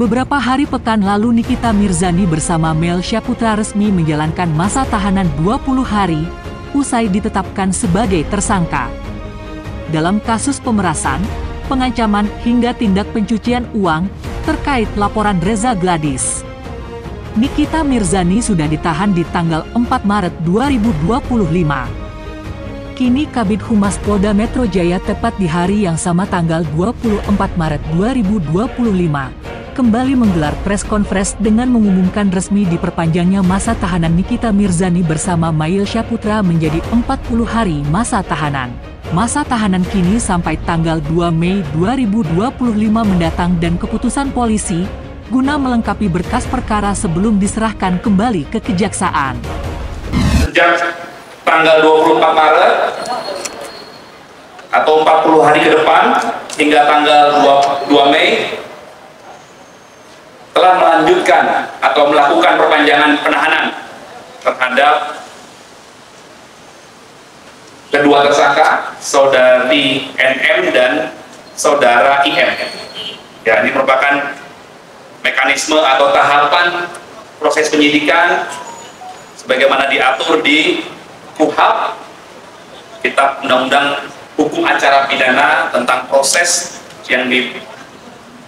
Beberapa hari pekan lalu Nikita Mirzani bersama Mel Syaputra resmi menjalankan masa tahanan 20 hari usai ditetapkan sebagai tersangka dalam kasus pemerasan, pengancaman hingga tindak pencucian uang terkait laporan Reza Gladys. Nikita Mirzani sudah ditahan di tanggal 4 Maret 2025. Kini Kabid Humas Polda Metro Jaya tepat di hari yang sama tanggal 24 Maret 2025 kembali menggelar press conference dengan mengumumkan resmi diperpanjangnya masa tahanan Nikita Mirzani bersama Mail Syaputra menjadi 40 hari masa tahanan. Masa tahanan kini sampai tanggal 2 Mei 2025 mendatang dan keputusan polisi guna melengkapi berkas perkara sebelum diserahkan kembali ke kejaksaan. Sejak tanggal 24 Maret atau 40 hari ke depan hingga tanggal 2 Mei telah melanjutkan atau melakukan perpanjangan penahanan terhadap kedua tersangka, saudari NM dan saudara IM. Ya, ini merupakan mekanisme atau tahapan proses penyidikan sebagaimana diatur di KUHP, Kitab Undang-Undang Hukum Acara Pidana, tentang proses yang di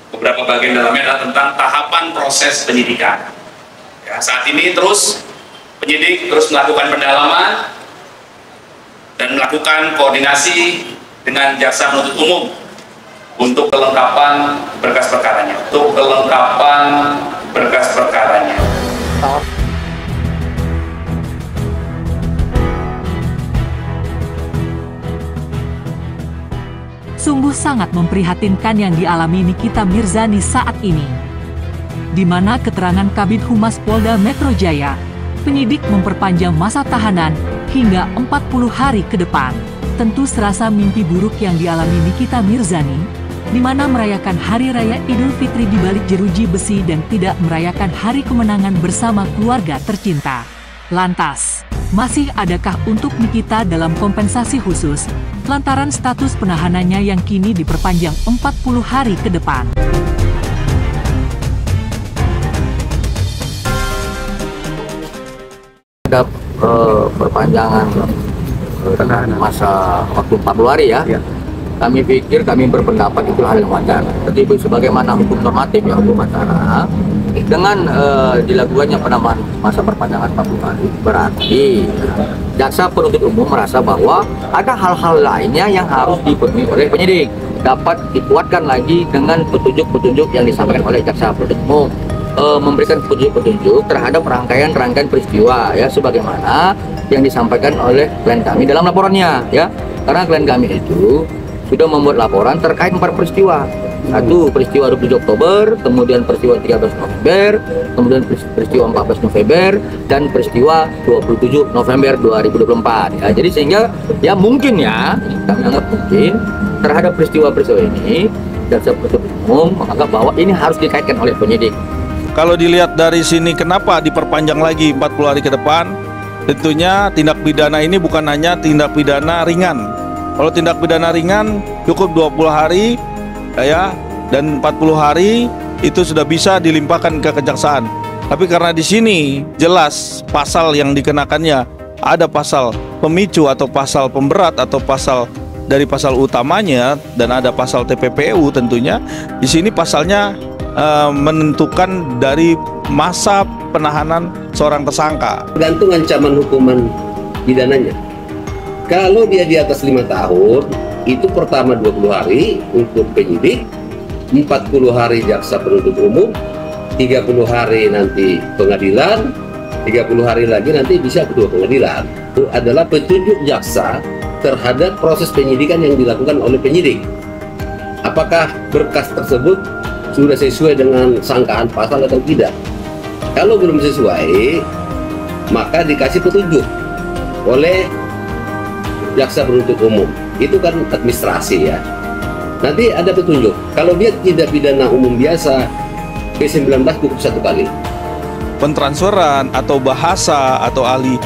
beberapa bagian dalamnya adalah tentang tahapan proses penyidikan. Ya, saat ini penyidik terus melakukan pendalaman dan melakukan koordinasi dengan jaksa penuntut umum untuk kelengkapan berkas perkaranya. Sungguh sangat memprihatinkan yang dialami Nikita Mirzani saat ini, di mana keterangan Kabid Humas Polda Metro Jaya, penyidik memperpanjang masa tahanan hingga 40 hari ke depan. Tentu serasa mimpi buruk yang dialami Nikita Mirzani, di mana merayakan Hari Raya Idul Fitri di balik jeruji besi dan tidak merayakan hari kemenangan bersama keluarga tercinta. Lantas, masih adakah untuk Nikita dalam kompensasi khusus lantaran status penahanannya yang kini diperpanjang 40 hari ke depan? Ada perpanjangan masa waktu 40 hari ya. Kami pikir, kami berpendapat itu hal yang wajar. Jadi sebagaimana hukum normatif ya, hukum acara, dengan dilakukannya penambahan masa perpanjangan 40 hari, berarti jaksa penuntut umum merasa bahwa ada hal-hal lainnya yang harus dipenuhi oleh penyidik, dapat dikuatkan lagi dengan petunjuk-petunjuk yang disampaikan oleh jaksa penuntut umum, memberikan petunjuk-petunjuk terhadap rangkaian peristiwa ya, sebagaimana yang disampaikan oleh klien kami dalam laporannya ya. Karena klien kami itu sudah membuat laporan terkait 4 peristiwa. Satu, peristiwa 27 Oktober, kemudian peristiwa 13 November, kemudian peristiwa 14 November, dan peristiwa 27 November 2024. Ya, jadi sehingga ya mungkin ya, kami anggap mungkin terhadap peristiwa-peristiwa ini, jaksa penuntut umum menganggap bahwa ini harus dikaitkan oleh penyidik. Kalau dilihat dari sini, kenapa diperpanjang lagi 40 hari ke depan? Tentunya tindak pidana ini bukan hanya tindak pidana ringan. Kalau tindak pidana ringan cukup 20 hari ya, dan 40 hari itu sudah bisa dilimpahkan ke kejaksaan. Tapi karena di sini jelas pasal yang dikenakannya, ada pasal pemicu atau pasal pemberat atau pasal dari pasal utamanya, dan ada pasal TPPU tentunya. Di sini pasalnya menentukan dari masa penahanan seorang tersangka. Tergantung ancaman hukuman pidananya. Kalau dia di atas 5 tahun, itu pertama 20 hari untuk penyidik, 40 hari jaksa penuntut umum, 30 hari nanti pengadilan, 30 hari lagi nanti bisa ketua pengadilan. Itu adalah petunjuk jaksa terhadap proses penyidikan yang dilakukan oleh penyidik. Apakah berkas tersebut sudah sesuai dengan sangkaan pasal atau tidak? Kalau belum sesuai, maka dikasih petunjuk oleh jaksa penuntut umum. Itu kan administrasi ya. Nanti ada petunjuk. Kalau dia tidak pidana umum biasa, B19 cukup 1 kali. Pentransferan atau bahasa atau ahli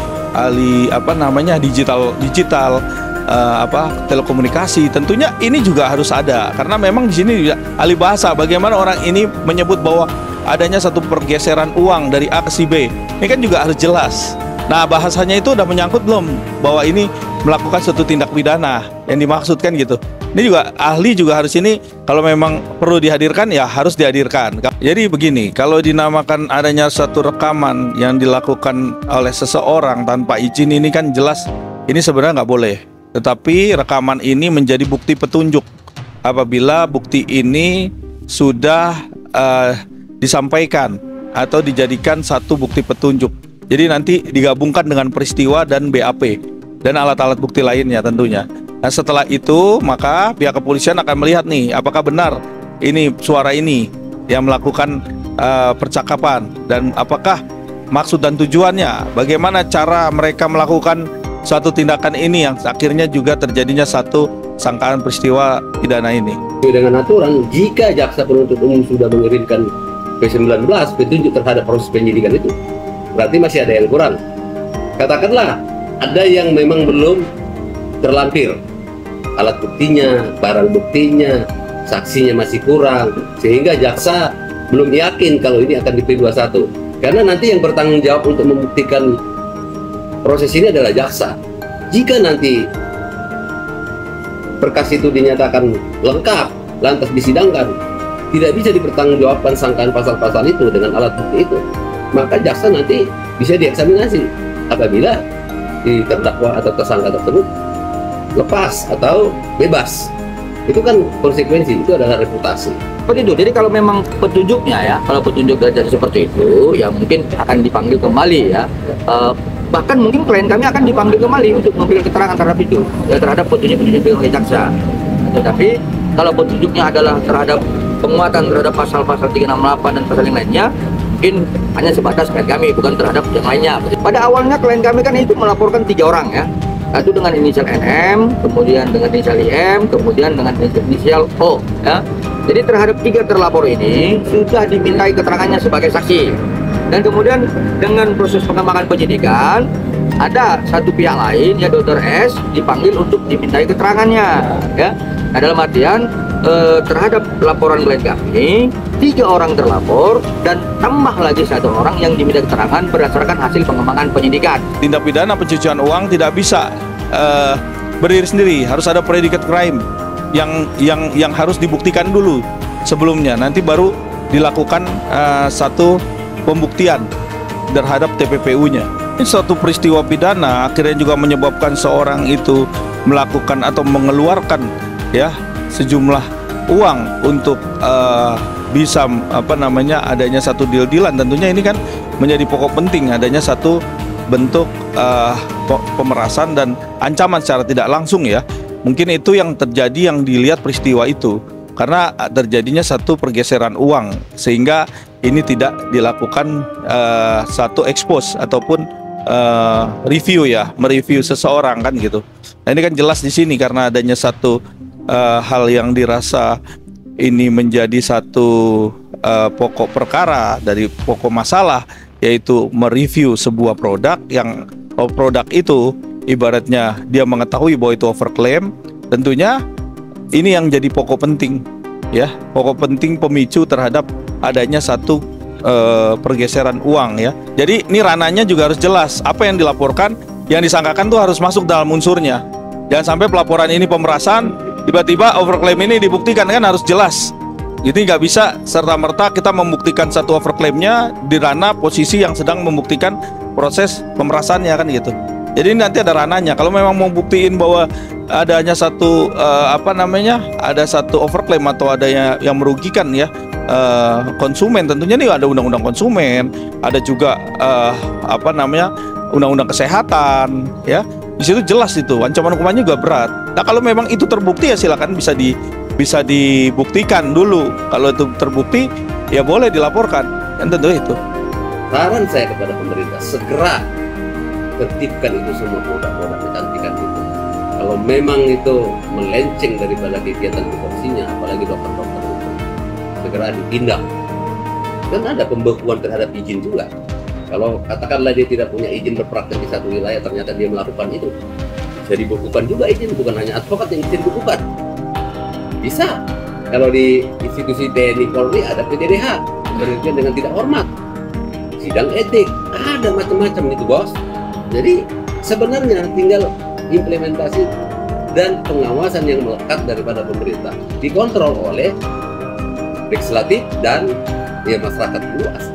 digital telekomunikasi. Tentunya ini juga harus ada karena memang di sini juga ahli bahasa bagaimana orang ini menyebut bahwa adanya satu pergeseran uang dari A ke si B. Ini kan juga harus jelas. Nah, bahasanya itu udah menyangkut belum bahwa ini melakukan suatu tindak pidana yang dimaksudkan gitu. Ini juga ahli juga harus ini kalau memang perlu dihadirkan ya harus dihadirkan. Jadi begini, kalau dinamakan adanya satu rekaman yang dilakukan oleh seseorang tanpa izin ini kan jelas ini sebenarnya nggak boleh. Tetapi rekaman ini menjadi bukti petunjuk apabila bukti ini sudah disampaikan atau dijadikan satu bukti petunjuk. Jadi nanti digabungkan dengan peristiwa dan BAP dan alat-alat bukti lainnya tentunya. Nah, setelah itu maka pihak kepolisian akan melihat nih apakah benar ini suara ini yang melakukan percakapan dan apakah maksud dan tujuannya, bagaimana cara mereka melakukan suatu tindakan ini yang akhirnya juga terjadinya satu sangkaan peristiwa pidana ini. Dengan aturan, jika jaksa penuntut umum sudah mengirimkan P19 petunjuk terhadap proses penyidikan itu, berarti masih ada yang kurang. Katakanlah ada yang memang belum terlampir, alat buktinya, barang buktinya, saksinya masih kurang, sehingga jaksa belum yakin kalau ini akan di P21. Karena nanti yang bertanggung jawab untuk membuktikan proses ini adalah jaksa. Jika nanti berkas itu dinyatakan lengkap, lantas disidangkan, tidak bisa dipertanggungjawabkan sangkaan pasal-pasal itu dengan alat bukti itu, maka jaksa nanti bisa dieksaminasi apabila di terdakwa atau tersangka tersebut lepas atau bebas. Itu kan konsekuensi, itu adalah reputasi. Seperti itu. Jadi kalau memang petunjuknya ya, kalau petunjuk dari seperti itu, ya mungkin akan dipanggil kembali ya. Bahkan mungkin klien kami akan dipanggil kembali untuk memberi keterangan terhadap itu, ya, terhadap petunjuk-petunjuk oleh jaksa. Tetapi kalau petunjuknya adalah terhadap penguatan terhadap pasal-pasal 368 dan pasal yang lainnya, mungkin hanya sebatas klien kami, bukan terhadap yang lainnya. Pada awalnya klien kami kan itu melaporkan 3 orang ya. Satu dengan inisial NM, kemudian dengan inisial IM, kemudian dengan inisial O ya. Jadi terhadap 3 terlapor ini sudah dimintai keterangannya sebagai saksi. Dan kemudian dengan proses pengembangan penyidikan ada satu pihak lain ya, Dr. S dipanggil untuk dimintai keterangannya ya. Nah, dalam artian terhadap laporan klien kami 3 orang terlapor dan tambah lagi 1 orang yang diminta keterangan berdasarkan hasil pengembangan penyidikan. Tindak pidana pencucian uang tidak bisa berdiri sendiri, harus ada predicate crime yang harus dibuktikan dulu sebelumnya. Nanti baru dilakukan satu pembuktian terhadap TPPU-nya. Ini suatu peristiwa pidana akhirnya juga menyebabkan seorang itu melakukan atau mengeluarkan ya sejumlah uang untuk bisa adanya satu deal-dealan. Tentunya ini kan menjadi pokok penting adanya satu bentuk pemerasan dan ancaman secara tidak langsung ya. Mungkin itu yang terjadi, yang dilihat peristiwa itu karena terjadinya satu pergeseran uang sehingga ini tidak dilakukan satu expose ataupun review ya, mereview seseorang kan gitu. Nah, ini kan jelas di sini karena adanya satu hal yang dirasa ini menjadi satu pokok perkara dari pokok masalah, yaitu mereview sebuah produk yang produk itu ibaratnya dia mengetahui bahwa itu overclaim. Tentunya ini yang jadi pokok penting ya, pokok penting pemicu terhadap adanya satu pergeseran uang ya. Jadi ini ranahnya juga harus jelas apa yang dilaporkan, yang disangkakan tuh harus masuk dalam unsurnya. Jangan sampai pelaporan ini pemerasan tiba-tiba overclaim ini dibuktikan, kan harus jelas. Jadi nggak bisa serta-merta kita membuktikan satu overclaimnya di ranah posisi yang sedang membuktikan proses pemerasannya kan gitu. Jadi nanti ada ranahnya. Kalau memang mau buktiin bahwa adanya satu ada satu overclaim atau ada yang merugikan ya konsumen, tentunya nih ada undang-undang konsumen, ada juga undang-undang kesehatan ya. Di situ jelas itu ancaman hukumannya juga berat. Nah, kalau memang itu terbukti ya silakan bisa dibuktikan dulu. Kalau itu terbukti ya boleh dilaporkan. Dan tentu itu. Saran saya kepada pemerintah, segera tertibkan itu semua produk-produk kecantikan itu. Kalau memang itu melenceng daripada kegiatan tupoksinya, apalagi dokter-dokter itu, segera ditindak. Dan ada pembekuan terhadap izin juga. Kalau katakanlah dia tidak punya izin berpraktek di satu wilayah, ternyata dia melakukan itu, bisa dibukukan juga izin, bukan hanya advokat yang bisa dibukukan. Bisa. Kalau di institusi TNI Polri ada PDDH, pemberhentian dengan tidak hormat, sidang etik, ada macam-macam itu bos. Jadi sebenarnya tinggal implementasi dan pengawasan yang melekat daripada pemerintah, dikontrol oleh legislatif dan ya masyarakat luas.